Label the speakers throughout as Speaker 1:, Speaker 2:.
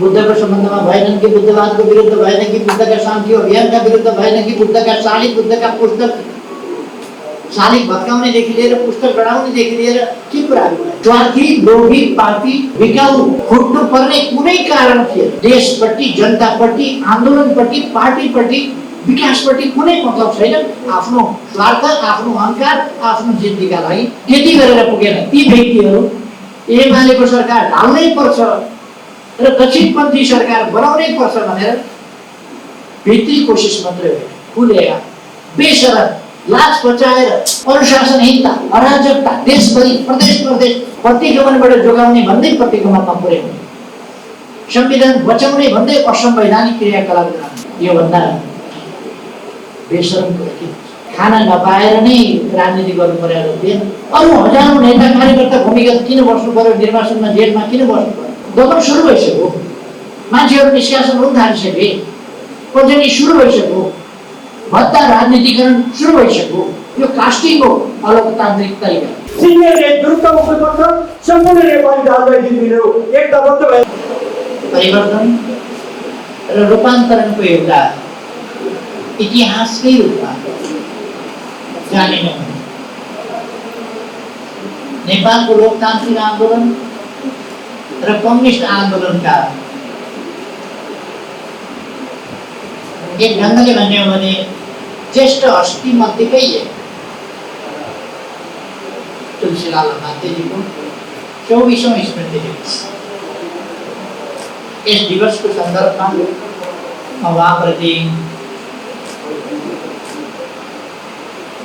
Speaker 1: बुद्धको सम्बन्धमा भएनन् कि बुद्धवादको विरुद्ध भएन कि बुद्धका शान्ति अभियानका विरुद्ध भएन कि बुद्धका शालिग बुद्धका पुस्तक शालिग भत्काउनेदेखि लिएर पुस्तक लडाउनेदेखि लिएर के कुराहरू स्वार्थी लोभी पापी बिकाउ खुट्नु पर्ने कुनै कारण थिएन। देशप्रति जनताप्रति आन्दोलनप्रति पार्टीप्रति विकासप्रति कुनै मतलब छैन। आफ्नो स्वार्थ आफ्नो अहंकार आफ्नो जिद्दीका लागि त्यति गरेर पुगेन ती व्यक्तिहरू एमालेको सरकार ढाल्नै पर्छ र दक्षिणपन्थी सरकार बनाउनै पर्छ भनेर भित्री कोसिस मात्रै हो। खुलेगा बेसरम लाज बचाएर अनुशासनहीनता अराजकता देशभरि प्रदेश प्रतिगमनबाट जोगाउने भन्दै प्रतिगमनमा पुर्याउने संविधान बचाउने भन्दै असंवैधानिक क्रियाकलाप गर्ने यो भन्दा बेसरम कुरा के खाना नपाएर नै राजनीति गर्नु पर्यो थिएन। अरू हजारौं नेता कार्यकर्ता भूमिगत किन बस्नु पर्यो निर्वाचनमा जेलमा किन बस्नु पर्यो? दमन सुरु भइसक्यो मान्छेहरू निष्कासन हुन थालिसके पञ्चनी सुरु भइसक्यो भत्ता राजनीतिकरण सुरु भइसक्यो। यो कास्टिङ हो अलोकतान्त्रिक तरिका।
Speaker 2: सिनियर नेतृत्व हुनुपर्छ सम्पूर्ण नेपाली राजनीतिबिदहरू एकताबद्ध भए
Speaker 1: परिवर्तन र रूपान्तरणको एउटा इतिहासकै रूपमा जानिनु नेपालको लोकतान्त्रिक आन्दोलन र कम्युनिस्ट आन्दोलनका एक ढङ्गले भन्ने हो भने ज्येष्ठ हस्ती मध्येकै एक तुलसीलाल मातेजीको 24औं स्मृति दिवस। यस दिवसको सन्दर्भमा म उहाँप्रति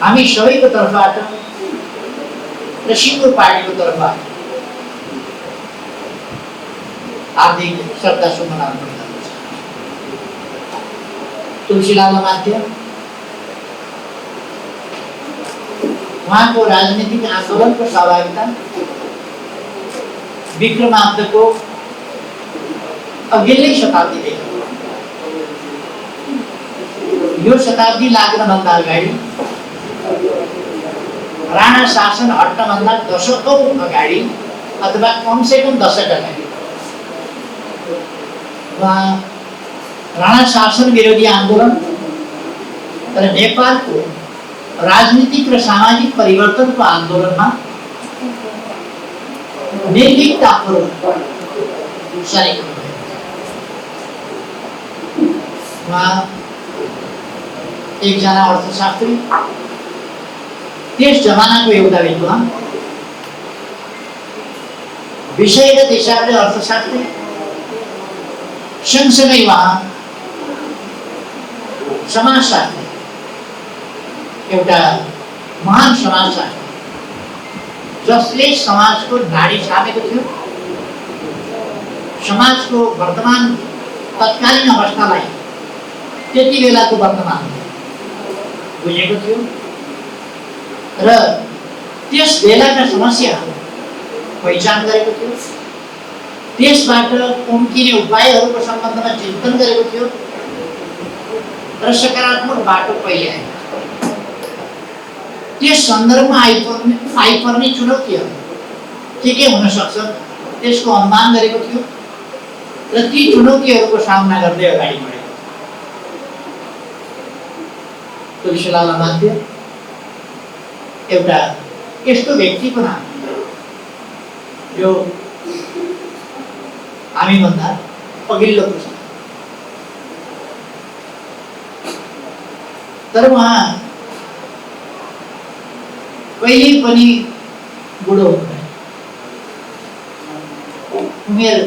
Speaker 1: हामी सबैको तर्फबाट र सिङ्गो पार्टीको तर्फबाट हार्दिक श्रद्धा सुमन अर्पण गर्दछु। तुलसीलाल मात्य उहाँको राजनीतिक आन्दोलनको सहभागिता विक्रमाब्दको अघिल्लै शताब्दीदेखि यो शताब्दी लाग्नभन्दा अगाडि राणा शासन हट्नभन्दा दशकौं अगाडि अथवा कमसेकम दशक अगाडि उहाँ राणा शासन विरोधी आन्दोलन र नेपालको राजनीतिक र सामाजिक परिवर्तनको आन्दोलनमा निर्भीकतापूर्वक सरेको उहाँ एकजना अर्थशास्त्री त्यस जमानाको एउटा विद्वान विषयगत हिसाबले अर्थशास्त्री सँगसँगै उहाँ समाजशास्त्री एउटा महान समाजशास्त्री जसले समाजको नाडी छापेको थियो समाजको वर्तमान तत्कालीन अवस्थालाई त्यति बेलाको वर्तमान बुझेको थियो र त्यस बेलाका समस्याहरू पहिचान गरेको थियो त्यसबाट उम्किने उपायहरूको सम्बन्धमा चिन्तन गरेको थियो र सकारात्मक बाटो पहिले आयो। त्यस सन्दर्भमा आइपर्ने चुनौतीहरू के हुन सक्छ त्यसको अनुमान गरेको थियो र ती चुनौतीहरूको सामना गर्दै अगाडि बढेको। तुलसीलाल मात्य एउटा यस्तो व्यक्तिको नाम जो हामीभन्दा अघिल्लो पुस्ता तर उहाँ कहिल्यै पनि बुढो हुनुहुन्न। उमेर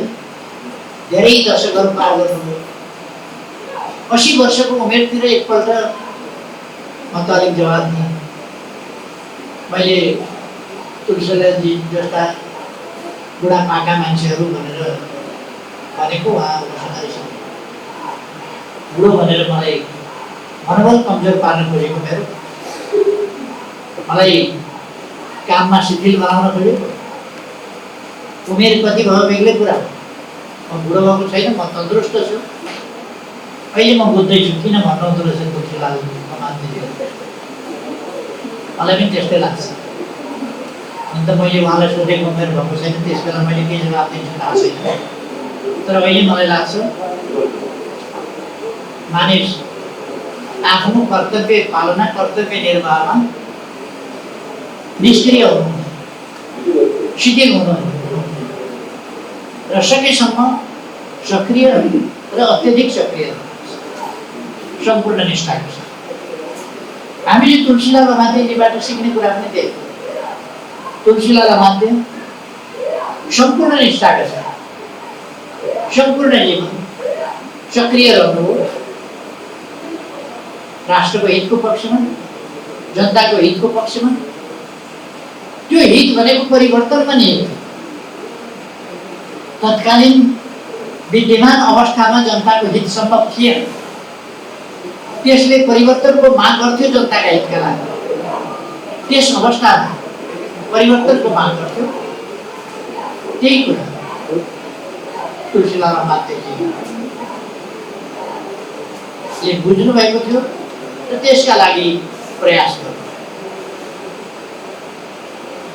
Speaker 1: धेरै दशकहरू पार गर्नुभयो। 80 वर्षको उमेरतिर एकपल्ट म त अलिक जवाब दिएँ। मैले तुलसीलालजी जस्ता बुढापाका मान्छेहरू भनेर भनेको उहाँ बुढो भनेर मलाई मनोबल कमजोर पार्न खोजेको मेरो मलाई काममा शिथिल बनाउन खोज्यो। उमेर कति भयो बेग्लै कुरा हो। म बुढो भएको छैन, म तन्दुरुस्त छु। अहिले म बुझ्दैछु किन भन्नुहुँदो रहेछ तुलसीलाल मात्य। मलाई पनि त्यस्तै लाग्छ। अनि त मैले उहाँलाई सोधेको उमेर भएको छैन, त्यस बेला मैले के जवाब दिन्छु थाहा छैन। तर अहिले मलाई लाग्छ मानिस आफ्नो कर्तव्य पालना कर्तव्य निर्वाहमा निष्क्रिय हुनु शिथिल हुनु र सकेसम्म सक्रिय र अत्यधिक सक्रिय सम्पूर्ण निष्ठाको साथ। हामीले तुलसीलाल अमात्यजीबाट सिक्ने कुरा पनि त्यही हो। तुलसीलाल अमात्य सम्पूर्ण निष्ठाका साथ सम्पूर्ण जीवन सक्रिय रहनु हो, राष्ट्रको हितको पक्षमा, जनताको हितको पक्षमा। त्यो हित भनेको परिवर्तनमा नि हो। तत्कालीन विद्यमान अवस्थामा जनताको हित सम्भव थिएन, त्यसले परिवर्तनको माग गर्थ्यो जनताका हितका लागि। त्यस अवस्थामा परिवर्तनको माग गर्थ्यो। त्यही कुरा तुलसीलाल अमात्यजीले बुझ्नु भएको थियो र त्यसका लागि प्रयास गर्यो।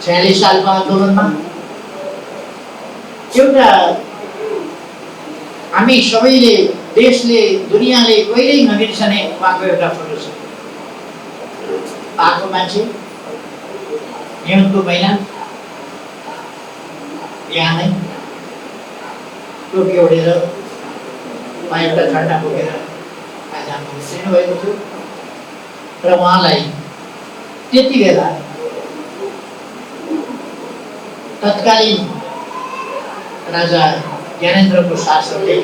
Speaker 1: 46 सालको आन्दोलनमा एउटा हामी सबैले, देशले, दुनियाँले कहिल्यै नबिर्सने उहाँको एउटा फोटो छ। पाको मान्छे, हिउँदको महिना, बिहानै टोपी ओढेर उहाँ एउटा झन्डा बोकेर जानु भएको थियो र उहाँलाई त्यति बेला तत्कालीन राजा ज्ञानेन्द्रको शासनले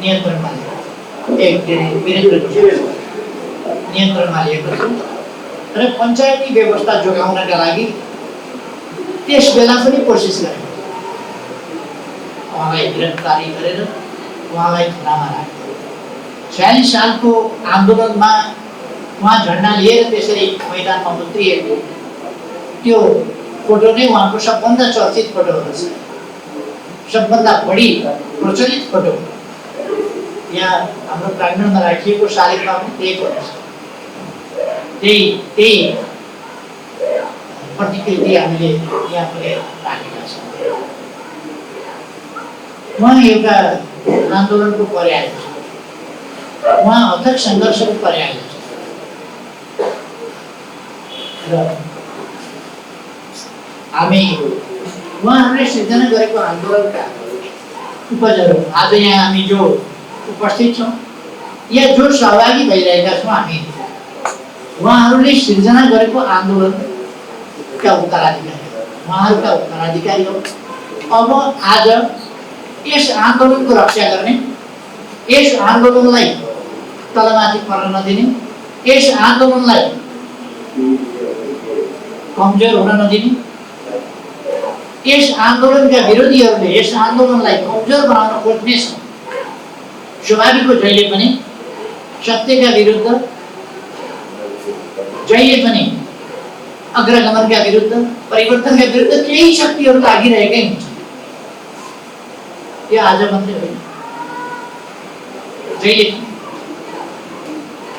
Speaker 1: नियन्त्रणमा वीरेन्द्रको नियन्त्रणमा लिएको थियो र पञ्चायती व्यवस्था जोगाउनका लागि त्यस बेला पनि कोसिस गरे। उहाँलाई गिरफ्तारी गरेर उहाँलाई थुनामा राख्यो। 46 सालको आन्दोलनमा उहाँ झन्डा लिएर त्यसरी मैदानमा उत्रिएको त्यो फोटो नै उहाँको सबभन्दा चर्चित फोटो हुँदछ, सबभन्दा बढी प्रचलित फोटो। यहाँ हाम्रो प्राङ्गणमा राखिएको शालिगमा पनि त्यही फोटो छ। त्यही प्रतिकृति हामीले यहाँ पनि राखेका छौँ। उहाँ एउटा आन्दोलनको पर्याय छ, उहाँ अथक सङ्घर्षको पर्याय छ र हामी उहाँहरूले सिर्जना गरेको आन्दोलनका उपजहरू आज यहाँ हामी जो उपस्थित छौँ या जो सहभागी भइरहेका छौँ, हामी उहाँहरूले सिर्जना गरेको आन्दोलनका उत्तराधिकारी, उहाँहरूका उत्तराधिकारी हो। अब आज यस आन्दोलनको रक्षा गर्ने, यस आन्दोलनलाई तलमाथि पर्न नदिने, यस आन्दोलनलाई कमजोर हुन नदिने, यस आन्दोलनका विरोधीहरूले यस आन्दोलनलाई कमजोर बनाउन खोज्ने छन्। स्वाभाविक हो, जहिले पनि सत्यका विरुद्ध, जहिले पनि अग्रगमनका विरुद्ध, परिवर्तनका विरुद्ध केही शक्तिहरू लागिरहेकै हुन्छ। यो आज मात्रै होइन, जहिले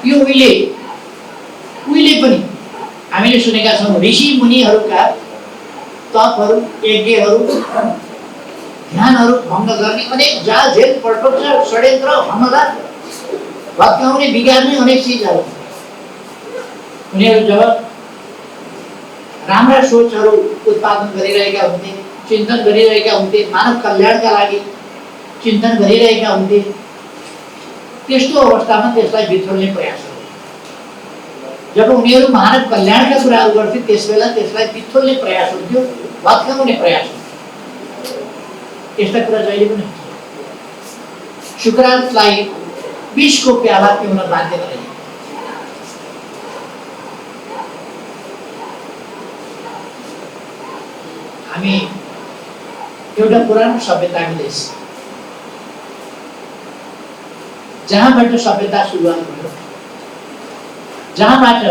Speaker 1: यो उहिले पनि हामीले सुनेका छौँ। ऋषि मुनिहरूका तपहरू, यज्ञहरू, ध्यानहरू भङ्ग गर्ने अनेक जाल झेल पटक षड्यन्त्र, हमला, भत्काउने, बिगार्ने अनेक चिजहरू। उनीहरू जब राम्रा सोचहरू उत्पादन गरिरहेका हुन्थे, चिन्तन गरिरहेका हुन्थे, मानव कल्याणका लागि चिन्तन गरिरहेका हुन्थे, त्यस्तो अवस्थामा त्यसलाई बिथोल्ने प्रयास गर्थे। जब उनीहरू मानव कल्याणका कुराहरू गर्थे त्यसबेला त्यसलाई बिथोल्ने प्रयास हुन्थ्यो, भत्काउने प्रयास हुन्थ्यो। यस्ता कुरा जहिले पनि हुन्छ। सुकरातलाई विषको प्याला पिउन बाध्य गरे। हामी एउटा पुरानो सभ्यताको देश, जहाँबाट सभ्यता सुरुवात भयो, जहाँबाट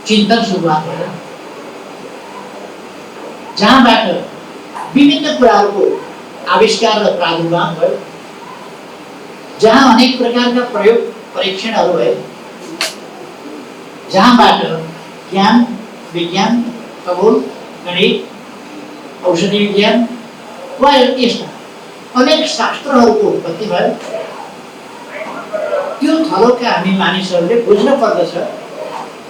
Speaker 1: चिन्तन सुरुवात भयो, जहाँबाट विभिन्न कुराहरूको आविष्कार र प्रादुर्भाव भयो, जहाँ अनेक प्रकारका प्रयोग परीक्षणहरू भए, जहाँबाट ज्ञान, विज्ञान, खगोल, गणित, औषधि विज्ञान वा यस्ता अनेक शास्त्रहरूको उत्पत्ति भयो। त्यो थलोका हामी मानिसहरूले बुझ्न पर्दछ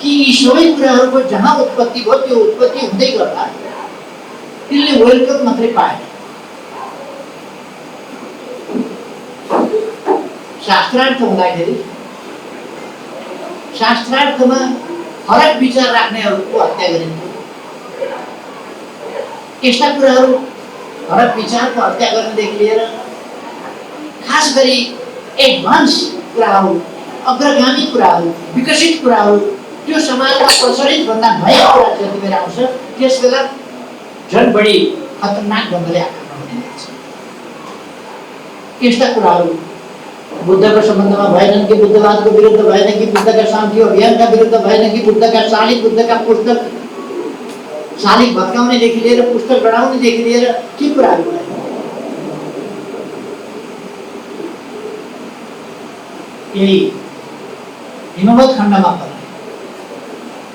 Speaker 1: कि यी सबै कुराहरूको जहाँ उत्पत्ति भयो त्यो उत्पत्ति हुँदै गर्दा त्यसले वेलकम मात्रै पाएन। शास्त्रार्थ हुँदाखेरि शास्त्रार्थमा फरक विचार राख्नेहरूको हत्या गरिन्छ। यस्ता कुराहरू फरक विचारको हत्या गर्नदेखि लिएर खास गरी एडभान्स कुराहरू, अग्रगामी कुराहरू, विकसित कुराहरू त्यो समाजमा प्रचलित भन्दा नयाँ कुरा जति बेला आउँछ त्यस बेला झन् बढी खतरनाक ढङ्गले आक्रमण हुने। यस्ता कुराहरू बुद्धको सम्बन्धमा भएनन् कि बुद्धवादको विरुद्ध भएन कि बुद्धका शान्ति अभियानका विरुद्ध भएन कि बुद्धका शालिग, बुद्धका पुस्तक शालिग भत्काउनेदेखि लिएर पुस्तक गढाउनेदेखि लिएर के कुराहरू भए। यही हिमवत खण्डमा पर्ने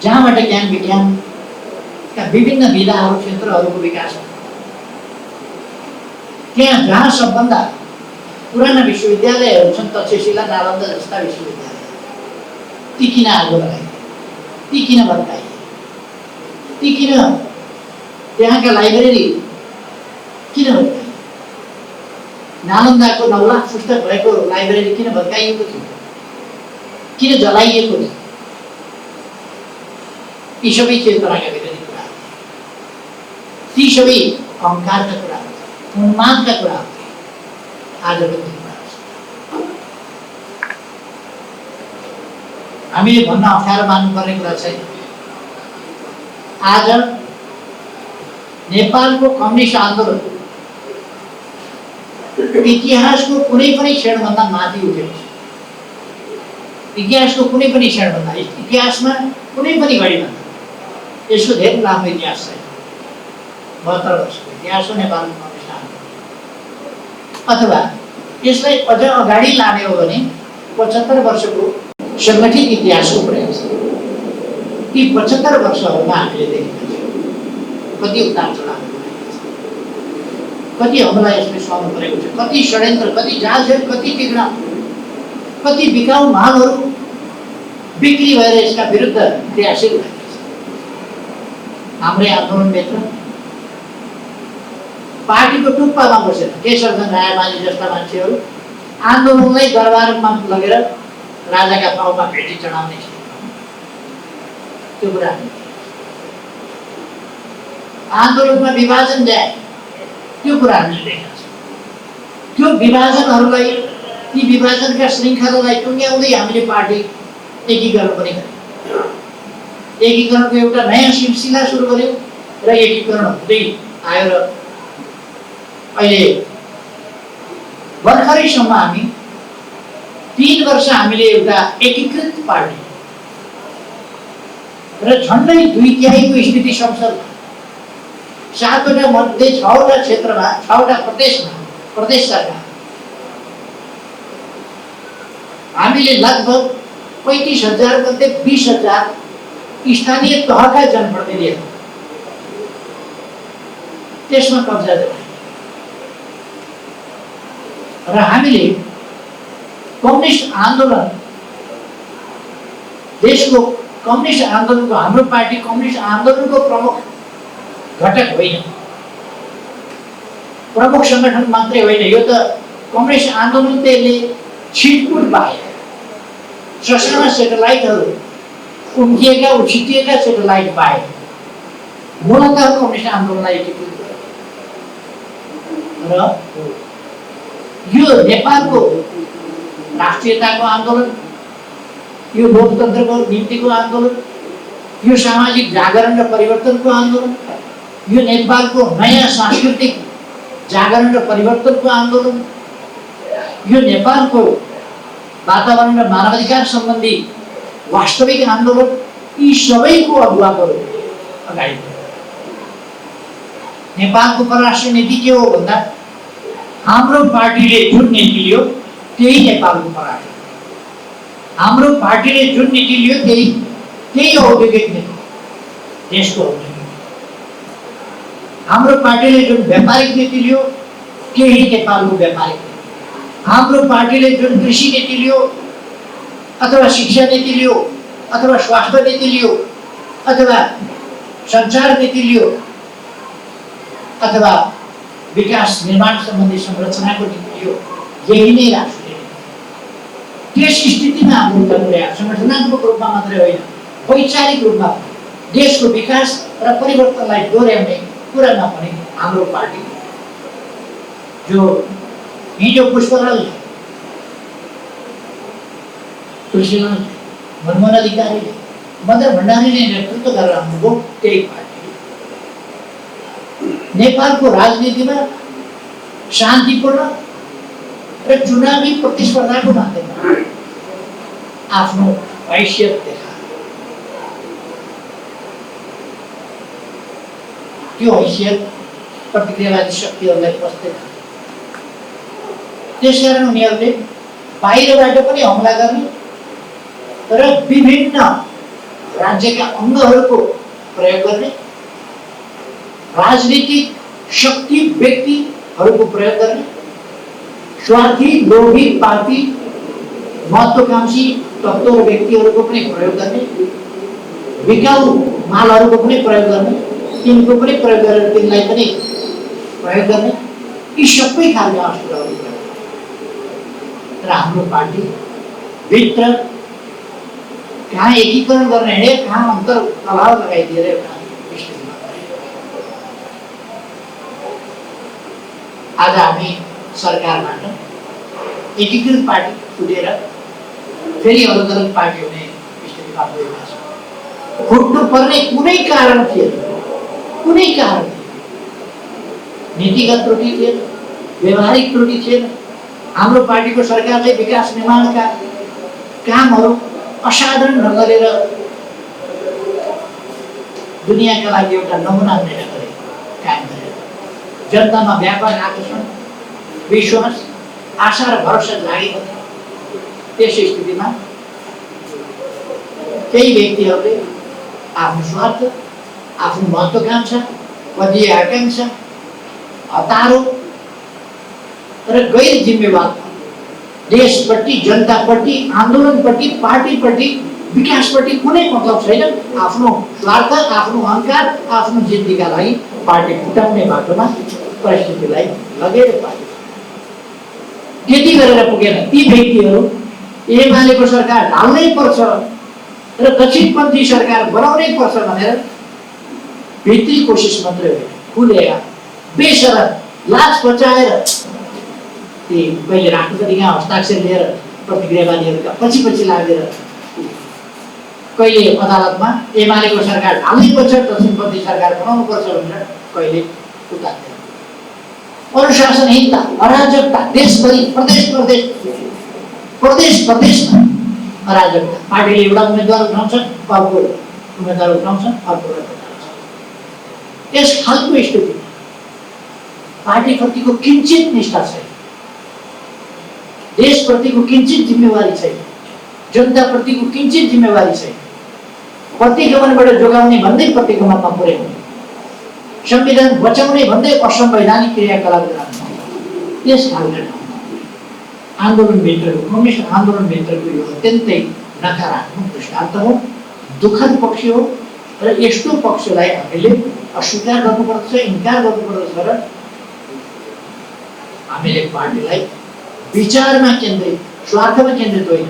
Speaker 1: जहाँबाट ज्ञान विज्ञानका विभिन्न विधाहरू क्षेत्रहरूको विकास भयो, त्यहाँ जहाँ सबभन्दा पुराना विश्वविद्यालयहरू छन् तक्षशिला, नालन्दा जस्ता विश्वविद्यालय, ती किन आगो लगाए, ती किन भत्काए, ती किन त्यहाँका लाइब्रेरी किन भत्काए, नालन्दाको 9 लाख पुस्तक भएको लाइब्रेरी किन भत्काइएको थियो, किन जलाइएको थियो। यी सबै चेतनाका विरोधी कुरा, ती सबै अहङ्कारका कुरा, उन्मादका कुरा आजको दिनमा हामीले भन्न अप्ठ्यारो मान्नुपर्ने कुरा छैन। आज नेपालको कम्युनिस्ट आन्दोलन इतिहासको कुनै पनि क्षणभन्दा माथि उठेको छ। इतिहासको कुनै पनि क्षणभन्दा, इतिहासमा कुनै पनि घडीमा यसको धेरै लामो इतिहास छैन। 72 वर्षको इतिहास हो नेपालको कम्युनिस्ट आन्दोलन। अथवा यसलाई अझ अगाडि लाने हो भने 75 वर्षको सङ्गठित इतिहासको प्रयास। ती 75 वर्षहरूमा हामीले देखेका छौँ कति उतार चढावहरू, कति हमला यसले सहनु परेको छ, कति षड्यन्त्र, कति जालझेल, कति टिक्रा, कति बिकाउ मालहरू बिक्री भएर यसका विरुद्ध क्रियाशील भएका छन्। हाम्रै आन्दोलन मित्र पार्टीको टुप्पामा बसेर केशरचन्द्र रायमाझी जस्ता मान्छेहरू आन्दोलनलाई दरबारमा लगेर राजाका पाउमा भेटी चढाउने छ। त्यो कुरा आन्दोलनमा विभाजन ल्याए, त्यो कुरा हामीले देखेका छौँ। त्यो विभाजनहरूलाई, ती विभाजनका श्रृङ्खलालाई टुङ्ग्याउँदै हामीले पार्टी एकीकरण पनि गर्यौँ। एकीकरणको एउटा नयाँ सिलसिला सुरु गर्यौँ र एकीकरण हुँदै आयो र अहिले भर्खरैसम्म हामी 3 वर्ष हामीले एउटा एकीकृत पार्टी र झन्डै 2/3 स्थिति संसदमा 7वटा मध्ये 6वटा क्षेत्रमा 6वटा प्रदेशमा प्रदेश सरकार हामीले लगभग 35,000 मध्ये 20,000 स्थानीय तहका जनप्रतिनिधिहरू त्यसमा कब्जा गरे र हामीले कम्युनिस्ट आन्दोलन, देशको कम्युनिस्ट आन्दोलनको, हाम्रो पार्टी कम्युनिस्ट आन्दोलनको प्रमुख घटक होइन, प्रमुख सङ्गठन मात्रै होइन। यो त कम्युनिस्ट आन्दोलन त्यसले छिटपुट बाहेक ससाना सेटेलाइटहरू उम्किएका, उछिटिएका सेटेलाइट बाहेक मूलतः कम्युनिस्ट आन्दोलनलाई एकीकृत गर्यो र यो नेपालको राष्ट्रियताको आन्दोलन, यो लोकतन्त्रको निम्तिको आन्दोलन, यो सामाजिक जागरण र परिवर्तनको आन्दोलन, यो नेपालको नयाँ सांस्कृतिक जागरण र परिवर्तनको आन्दोलन, यो नेपालको वातावरण र मानवाधिकार सम्बन्धी वास्तविक आन्दोलन, यी सबैको अगुवाको अगाडि नेपालको परराष्ट्र नीति के हो भन्दा हाम्रो पार्टीले जुन नीति लियो त्यही नेपालको परराष्ट्र, हाम्रो पार्टीले जुन नीति लियो त्यही औद्योगिक नीति, देशको औद्योगिक। हाम्रो पार्टीले जुन व्यापारिक नीति लियो त्यही नेपालको व्यापारिक नीति। हाम्रो पार्टीले जुन कृषि नीति लियो अथवा शिक्षा नीति लियो अथवा स्वास्थ्य नीति लियो अथवा संचार नीति लियो अथवा विकास निर्माण सम्बन्धी संरचनाको नीति लियो, यही नै राष्ट्रिय नीति। त्यस स्थितिमा हाम्रो गर्नुको संगठनात्मक रूपमा मात्रै होइन, वैचारिक रूपमा देशको विकास र परिवर्तनलाई डोर्याउने कुरामा पनि हाम्रो पार्टी जो हिजो पुष्पलाल तुलसीलाल मनमोहन अधिकारीले मदन भण्डारीले नेतृत्व गरेर आउनुभयो, त्यही पार्टी नेपालको राजनीतिमा शान्तिपूर्ण र चुनावी प्रतिस्पर्धाको माध्यममा आफ्नो हैसियत देखायो। त्यो हैसियत प्रतिक्रियावादी शक्तिहरूलाई पस्दैन। त्यसकारण उनीहरूले बाहिरबाट पनि हमला गर्ने र विभिन्न राज्यका अङ्गहरूको प्रयोग गर्ने, राजनीतिक शक्ति व्यक्तिहरूको प्रयोग गर्ने, स्वार्थी लोभी पापी महत्त्वाकांक्षी तत्त्व र व्यक्तिहरूको पनि प्रयोग गर्ने, बिकाउ मालहरूको पनि प्रयोग गर्ने, तिनको पनि प्रयोग गरेर तिनलाई पनि प्रयोग गर्ने, यी सबै खालका अस्त्रहरू प्रयोग गर्ने। र हाम्रो पार्टी भित्र कहाँ एकीकरण गर्न हिँडे, कहाँ अन्तर प्रभाव लगाइदिएर एउटा स्थितिमा आज हामी सरकारबाट एकीकृत पार्टी छुटेर फेरि अलग अलग पार्टी हुने स्थितिमा पुगेका छौँ। फुट्नु पर्ने कुनै कारण थिएन, कुनै कारण थिएन। नीतिगत त्रुटि थिएन, व्यवहारिक त्रुटि थिएन। हाम्रो पार्टीको सरकारले विकास निर्माणका कामहरू असाधारण ढङ्गले र दुनियाँका लागि एउटा नमुना निर्णय गरे, कायम गरे। जनतामा व्यापक आकर्षण, विश्वास, आशा र भरोसा जागेको थियो। त्यस स्थितिमा केही व्यक्तिहरूले आफ्नो स्वार्थ, आफ्नो महत्त्वाकांक्षा, पदीय आकांक्षा, हतारो र गैर जिम्मेवार देशप्रति, जनताप्रति, आन्दोलनप्रति, पार्टीप्रति, विकासप्रति कुनै मतलब छैन। आफ्नो स्वार्थ, आफ्नो अहङ्कार, आफ्नो जिद्दीका लागि पार्टी फुटाउने बाटोमा परिस्थितिलाई लगेर पार्टी त्यति गरेर पुगेन। ती व्यक्तिहरू एमालेको सरकार ढाल्नै पर्छ र दक्षिणपन्थी सरकार बनाउनै पर्छ भनेर भित्री कोसिस मात्रै होइन, खुलेर बेसरम लाज बचाएर ती कहिले राष्ट्रपतिका हस्ताक्षर लिएर प्रतिक्रियावादीहरूका पछि पछि लागेर कहिले अदालतमा एमालेको सरकार ढाल्नै पर्छ, दक्षिणपन्थी सरकार बनाउनु पर्छ भनेर कहिले उतार्दैन। अनुशासनहीनता, अराजकता देशभरि, प्रदेश प्रदेशमा अराजकता। पार्टीले एउटा उम्मेदवार उठाउँछ, अर्को उम्मेदवार उठाउँछ, अर्को उठाउँछ। त्यस खालको स्थिति पार्टीप्रतिको किञ्चित निष्ठा छैन, देशप्रतिको किञ्चित जिम्मेवारी छैन, जनताप्रतिको किञ्चित जिम्मेवारी छैन। प्रतिगमनबाट जोगाउने भन्दै प्रतिगमनमा पुर्याउने, संविधान बचाउने भन्दै असंवैधानिक क्रियाकलाप गराउने, त्यस खालका आन्दोलनभित्रको, कम्युनिस्ट आन्दोलनभित्रको यो अत्यन्तै नकारात्मक दृष्टान्त हो, दुःखद पक्ष हो। र यस्तो पक्षलाई हामीले अस्वीकार गर्नुपर्छ, इन्कार गर्नुपर्दछ र हामीले पार्टीलाई विचारमा केन्द्रित, स्वार्थमा केन्द्रित होइन,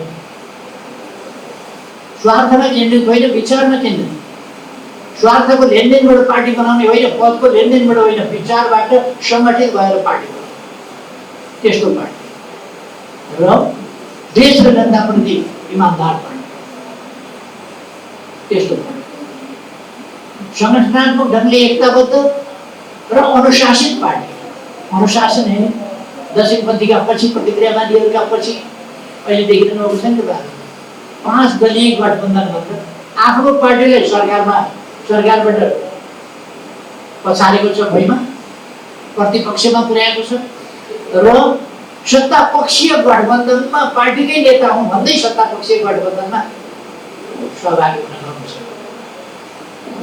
Speaker 1: स्वार्थमा केन्द्रित होइन, विचारमा केन्द्रित, स्वार्थको लेनदेनबाट पार्टी बनाउने होइन, पदको लेनदेनबाट होइन, विचारबाट सङ्गठित भएर पार्टी बनाउने त्यस्तो पार्टी र देश र जनताप्रति इमान्दार पार्टी त्यस्तो पार्टी, संगठनात्मक ढङ्गले एकताबद्ध र अनुशासित पार्टी। अनुशासन है दक्षिणपन्थीका पछि, प्रतिक्रियावादीहरूका पछि अहिले देखिरहनु भएको छ नि त, 5 दलीय गठबन्धन गरेर आफ्नो पार्टीले सरकारबाट पछारेको छ, भैमा प्रतिपक्षमा पुर्याएको छ र सत्तापक्षीय गठबन्धनमा पार्टीकै नेता हुँ भन्दै सत्तापक्षीय गठबन्धनमा सहभागी हुन सक्छ।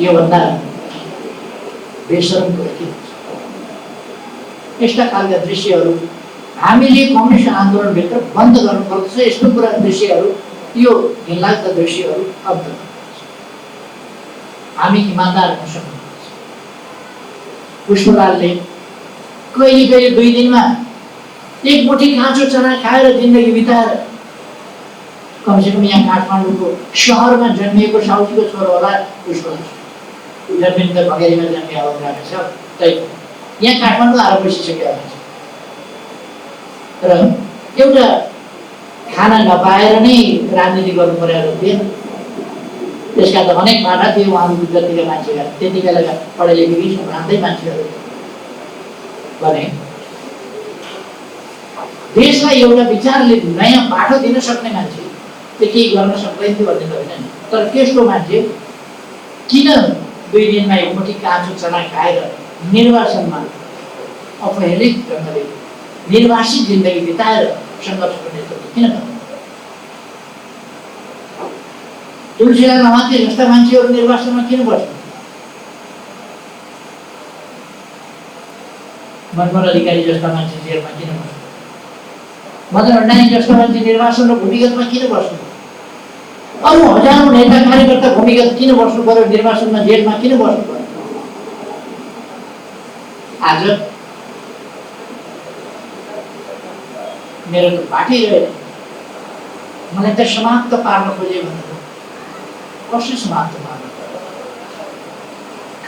Speaker 1: योभन्दा बेशरम कुरा के हुन्छ? यस्ता खालका दृश्यहरू हामीले कम्युनिस्ट आन्दोलनभित्र बन्द गर्नुपर्दछ। यस्तो कुरा दृश्यहरू, यो घिनलाग्दा दृश्यहरू अब हामी इमान्दार हुन सक्नुपर्छ। पुष्पलालले कहिले कहिले 2 दिनमा एक मुठी काँचो चना खाएर जिन्दगी बिताएर, कमसेकम यहाँ काठमाडौँको सहरमा जन्मिएको साउथीको छोरो होला पुष्पलाल, जन्मिन त भगेरीमा जन्मिया होला छ, यहाँ काठमाडौँ आएर बसिसकेको हुन्छ र एउटा खाना नपाएर नै राजनीति गर्नु परेको थिएन। त्यसका त अनेक बाधा थिए उहाँहरू जतिका मान्छेका, त्यति बेलाका पढे लेखेकै सम्भ्रान्तै मान्छेहरू भने देशलाई एउटा विचारले नयाँ बाटो दिन सक्ने मान्छे त्यो केही गर्न सक्दैन थियो भन्ने त होइन, तर त्यस्तो मान्छे किन 2 दिनमा एक मुठी काँचो चना खाएर निर्वाचनमा अपहेलित ढङ्गले निर्वासित जिन्दगी बिताएर सङ्घर्षको नेतृत्व किन गर्नु? तुलसीलाल लमाते जस्ता मान्छेहरू निर्वाचनमा किन बस्नु? मनमोहन अधिकारी जस्ता मान्छे जेलमा किन बस्नु? मदन भण्डारी जस्ता मान्छे निर्वाचन र भूमिगतमा किन बस्नु? अरू हजारौँ नेता कार्यकर्ता भूमिगत किन बस्नु पर्यो? निर्वाचनमा जेलमा किन बस्नु पर्यो? आज मेरो त बाटै रहेन। मलाई त समाप्त पार्न खोजे भनेर कसरी समाप्त पार्न?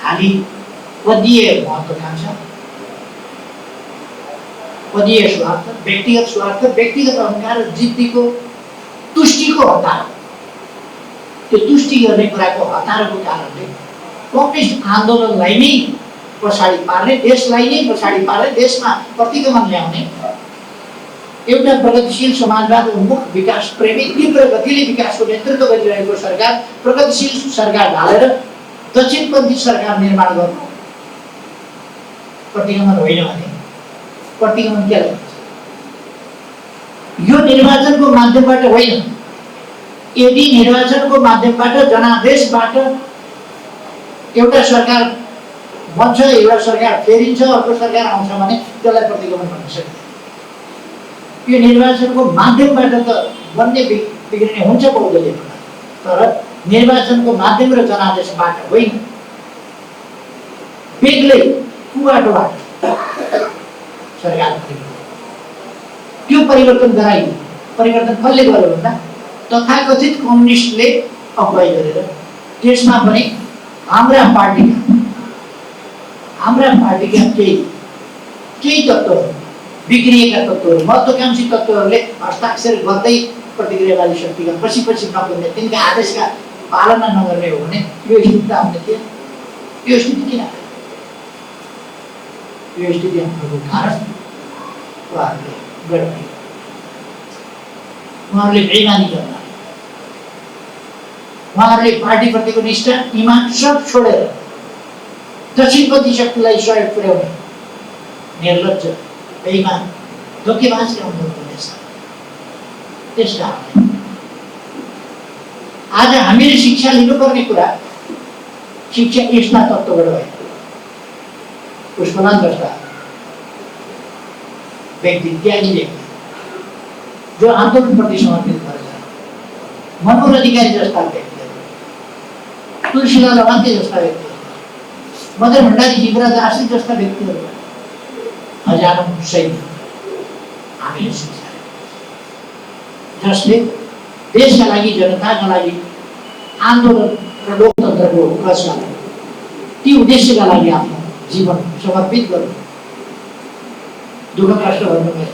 Speaker 1: खालि पदीय महत्त्वाकांक्षा, पदीय स्वार्थ, व्यक्तिगत अहङ्कार, जिद्दीको तुष्टिको हतार, त्यो तुष्टि गर्ने कुराको हतारको कारणले कम्युनिस्ट आन्दोलनलाई नै पछाडि पार्ने, देशलाई नै पछाडि पार्ने, देशमा प्रतिगमन ल्याउने एउटा प्रगतिशील समाजवाद उन्मुख विकास प्रेमी तीव्र गतिले विकासको नेतृत्व गरिरहेको सरकार, प्रगतिशील सरकार ढालेर दक्षिणपन्थी सरकार निर्माण गर्नु प्रतिगमन होइन भने प्रतिगमन के हुन्छ? यो निर्वाचनको माध्यमबाट होइन। यदि निर्वाचनको माध्यमबाट जनादेशबाट एउटा सरकार बन्छ, एउटा सरकार फेरिन्छ, अर्को सरकार आउँछ भने त्यसलाई प्रतिगमन भन्न सकिन्छ। यो निर्वाचनको माध्यमबाट त बन्ने बिग्रिने हुन्छ बहुदलीय प्रणाली, तर निर्वाचनको माध्यम र जनादेशबाट होइन, बेग्लै कुबाटोबाट सरकार त्यो परिवर्तन गराइयो। परिवर्तन कसले गर्यो भन्दा तथाकथित कम्युनिस्टले अगुवाई गरेर त्यसमा पनि हाम्रा पार्टीका केही तत्त्वहरू, बिग्रिएका तत्त्वहरू, महत्त्वाकांक्षी तत्त्वहरूले हस्ताक्षर गर्दै प्रतिक्रियावादी शक्तिका पछि नपुग्ने, तिनका आदेशका पालना नगर्ने हो भने यो स्थिति आउने थिएन। यो स्थिति किन आयो? यो स्थिति आउनुको कारण उहाँहरूले बेइमानी गर्न, उहाँहरूले पार्टीप्रतिको निष्ठा, इमान सब छोडेर दक्षिणपन्थी शक्तिलाई सहयोग पुर्याउने निर्लज्ज, बेइमान, धोकेबाज काम गर्नुहुनेछ। त्यसका आज हामीले शिक्षा लिनुपर्ने कुरा, शिक्षा यस्ता तत्त्वबाट भयो। पुष्पलाल जस्ता व्यक्ति, त्यागी व्यक्ति जो आन्दोलनप्रति समर्पित भएर, मनमोहन अधिकारी जस्ता व्यक्तिहरू, तुलसीलाल लमाते जस्ता व्यक्तिहरू, मदन भण्डारी, जीवराज आश्रित जस्ता व्यक्तिहरू, हजारौं सैनिक हामीले शिक्षा जसले देशका लागि, जनताका लागि आन्दोलन र लोकतन्त्रको रचना, ती उद्देश्यका लागि आफ्नो जीवन समर्पित गर्नु। दुःख कष्ट भन्नुभयो,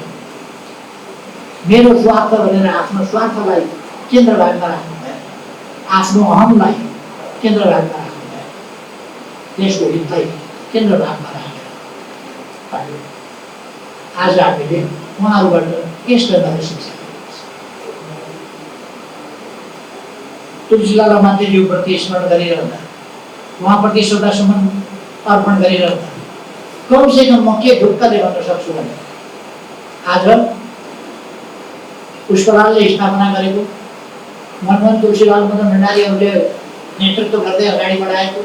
Speaker 1: मेरो स्वार्थ भनेर आफ्नो स्वार्थलाई केन्द्रभागमा राख्नुभयो, आफ्नो अहमलाई केन्द्रभागमा राख्नुभयो, देशको हितलाई केन्द्रभागमा राखेर आज हामीले उहाँहरूबाट यस ढङ्गले शिक्षा तुलसीलाल लमातेज्यूप्रति स्मरण गरिरहँदा, उहाँप्रति श्रद्धासुमन अर्पण गरिरहँदा कमसेकम म के ढुक्कले भन्न सक्छु भने आज पुष्पलालले स्थापना गरेको, मनमोहन, तुलसीलाल, मदन भण्डारीहरूले नेतृत्व गर्दै अगाडि बढाएको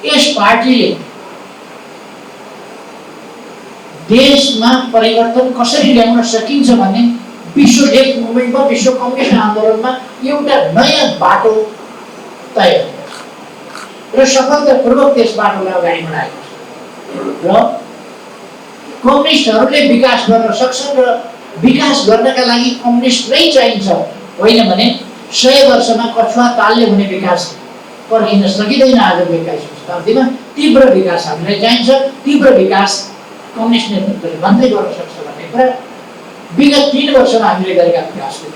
Speaker 1: यस पार्टीले देशमा परिवर्तन कसरी ल्याउन सकिन्छ भने विश्व डेथ मुभमेन्टमा, विश्व कम्युनिस्ट आन्दोलनमा एउटा नयाँ बाटो तय र सफलतापूर्वक त्यस बाटोलाई अगाडि बढाएको छ। र कम्युनिस्टहरूले विकास गर्न सक्छन् र विकास गर्नका लागि कम्युनिस्ट नै चाहिन्छ, होइन भने 100 वर्षमा कछुवा तालले हुने विकास पर्खिन सकिँदैन। आजको 21औं शताब्दीमा तीव्र विकास हामीलाई चाहिन्छ। तीव्र विकास कम्युनिस्ट नेतृत्वले भन्दै गर्न सक्छ भन्ने कुरा विगत 3 वर्षमा हामीले गरेका विकासले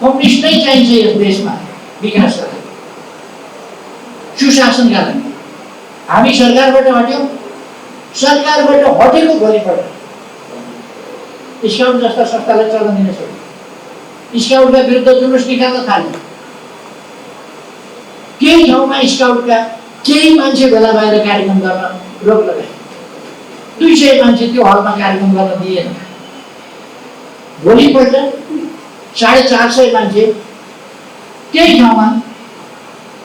Speaker 1: कम्युनिस्ट नै चाहिन्छ यस देशमा विकास गर्न, सुशासनका लागि। हामी सरकारबाट हट्यौँ, सरकारबाट हटेको भोलिपल्ट स्काउट जस्ता संस्थालाई चल्न दिन सक्यो। स्काउटका विरुद्ध जुलुस निकाल्न थाल्यो। केही ठाउँमा स्काउटका केही मान्छे भेला भएर कार्यक्रम गर्न रोक लगाए। 200 मान्छे त्यो हलमा कार्यक्रम गर्न दिएन। भोलिपल्ट 450 मान्छे केही ठाउँमा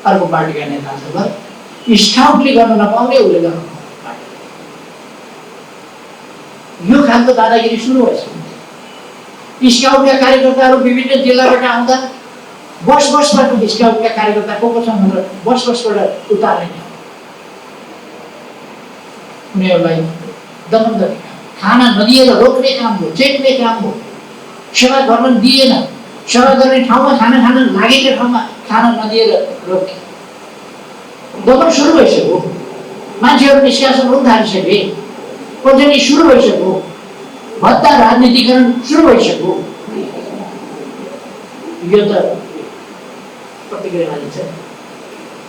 Speaker 1: अर्को पार्टीका नेताहरू स्काउटले गर्न नपाउने उसले गर्न पाउने। यो खालको दादागिरी सुरु भएछ। स्काउटका कार्यकर्ताहरू विभिन्न जिल्लाबाट आउँदा बसबाट स्काउटका कार्यकर्ता को छन् भनेर बसबाट उतार्ने, उनीहरूलाई दमन गर्ने, खाना नदिएर रोक्ने काम हो, चेक्ने काम हो। सेवा गर्न दिएन, सेवा गर्ने ठाउँमा खाना खान लागेको ठाउँमा खाना नदिएर रोके। दमन सुरु भइसक्यो, मान्छेहरू निष्कासन हुन थालिसके, पञ्चायती सुरु भइसक्यो, भत्ता राजनीतिकरण सुरु भइसक्यो। यो त प्रतिक्रिया मानिन्छ।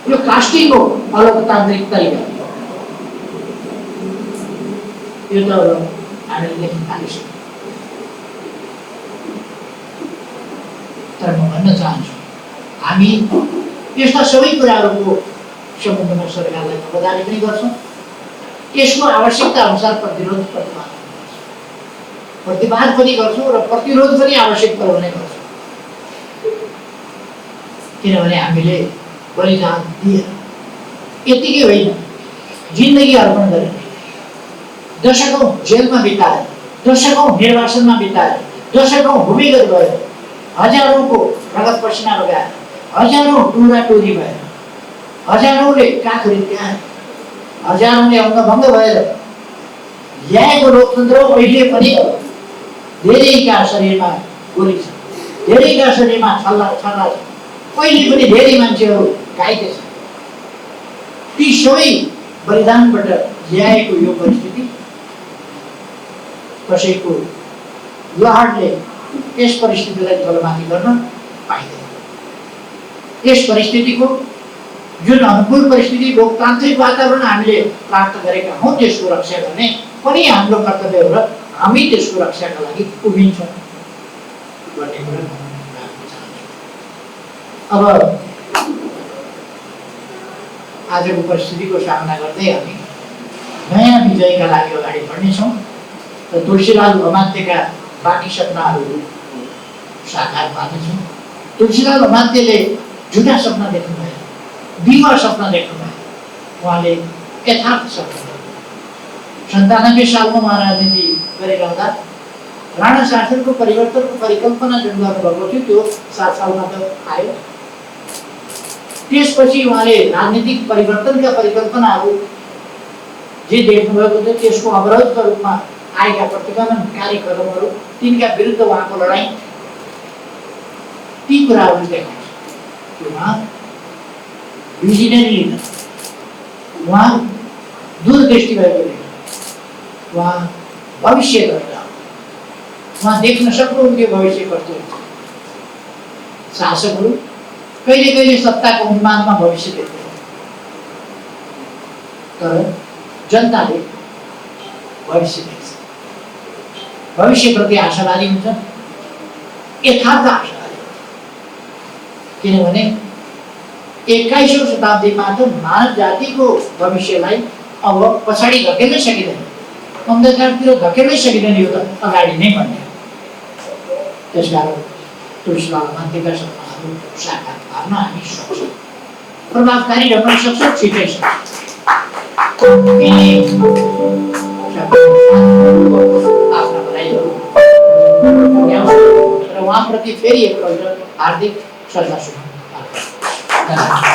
Speaker 1: यो कास्टिङ हो, अलोकतान्त्रिक तरिका। यो त हामीले देख्न थालिसक्यौँ। तर म भन्न चाहन्छु, हामी यस्ता सबै कुराहरूको सम्बन्धमा सरकारलाई खबरदारी पनि गर्छौँ। यसको आवश्यकता अनुसार प्रतिवाद पनि गर्छौँ र प्रतिरोध पनि आवश्यक पर्ने गर्छौँ। किनभने हामीले बलिदान दिए यतिकै होइन, जिन्दगी अर्पण गरे, दशकौं जेलमा बिताए, दशकौं निर्वासनमा बिताए, दशकौं भूमिगत भए, हजारौंको रगत पसिना बगाए, हजारौं टुरा टोरी भए, हजारौंले काख रित्याए, हजारौंले अङ्गभङ्ग भएर ल्याएको लोकतन्त्र अहिले पनि धेरैका शरीरमा गोली छ, धेरैका शरीरमा छल्ला छ, अहिले पनि धेरै मान्छेहरू घाइते छन्। ती सबै बलिदानबाट ल्याएको यो परिस्थिति कसैको लहरले यस परिस्थितिलाई तलमाथि गर्न पाइँदैन। यस परिस्थितिको जुन अनुकूल परिस्थिति, लोकतान्त्रिक वातावरण हामीले प्राप्त गरेका हौँ, त्यसको रक्षा गर्ने पनि हाम्रो कर्तव्य हो र हामी त्यसको रक्षाका लागि उभिन्छौँ भन्ने कुरा। अब आजको परिस्थितिको सामना गर्दै हामी नयाँ विजयका लागि अगाडि बढ्नेछौँ र तुलसीलाल अमात्यका बाँकी सपनाहरू साकार पार्नेछौँ। तुलसीलाल अमात्यले झुटा सपना देख्नुभयो, दिवा सपना देख्नुभयो। उहाँले यथार्थ सपना 97 सालमा उहाँ राजनीति गरेर आउँदा राणा शासनको परिवर्तनको परिकल्पना जुन गर्नुभएको थियो त्यो 7 सालमा त आयो। त्यसपछि उहाँले राजनीतिक परिवर्तनका परिकल्पनाहरू जे देख्नुभएको थियो त्यसको अवरोधका रूपमा आएका प्रतिगमन कार्यक्रमहरू, तिनका विरुद्ध उहाँको लडाईँ, ती कुराहरू देखाउँछ। उहाँ भिजनरी लिडर, उहाँ दूरदृष्टि भएको लिडर, उहाँ भविष्यद्रष्टा, उहाँ देख्न सक्नुहुन्थ्यो भविष्य कस्तो हुन्छ। शासकहरू कहिले कहिले सत्ताको उन्मादमा भविष्य देख्छन्, तर जनताले भविष्य देख्छ, भविष्यप्रति आशावादी हुन्छ, यथार्थ आशावादी। किनभने 21औं शताब्दीमा त मानव जातिको भविष्यलाई अब पछाडि धकेल्नै सकिँदैन, अन्धकारतिर धकेल्नै सकिँदैन, यो त अगाडि नै भन्ने। त्यसकारण तुलसीलाल अमात्यका सपनाहरू साकार पार्न हामी सक्छौँ, प्रभावकारी ढङ्गले सक्छौँ, छिटै सक्छौँ। प्रति फेरि एकपल्ट हार्दिक श्रद्धासुमन अर्पण। धन्यवाद।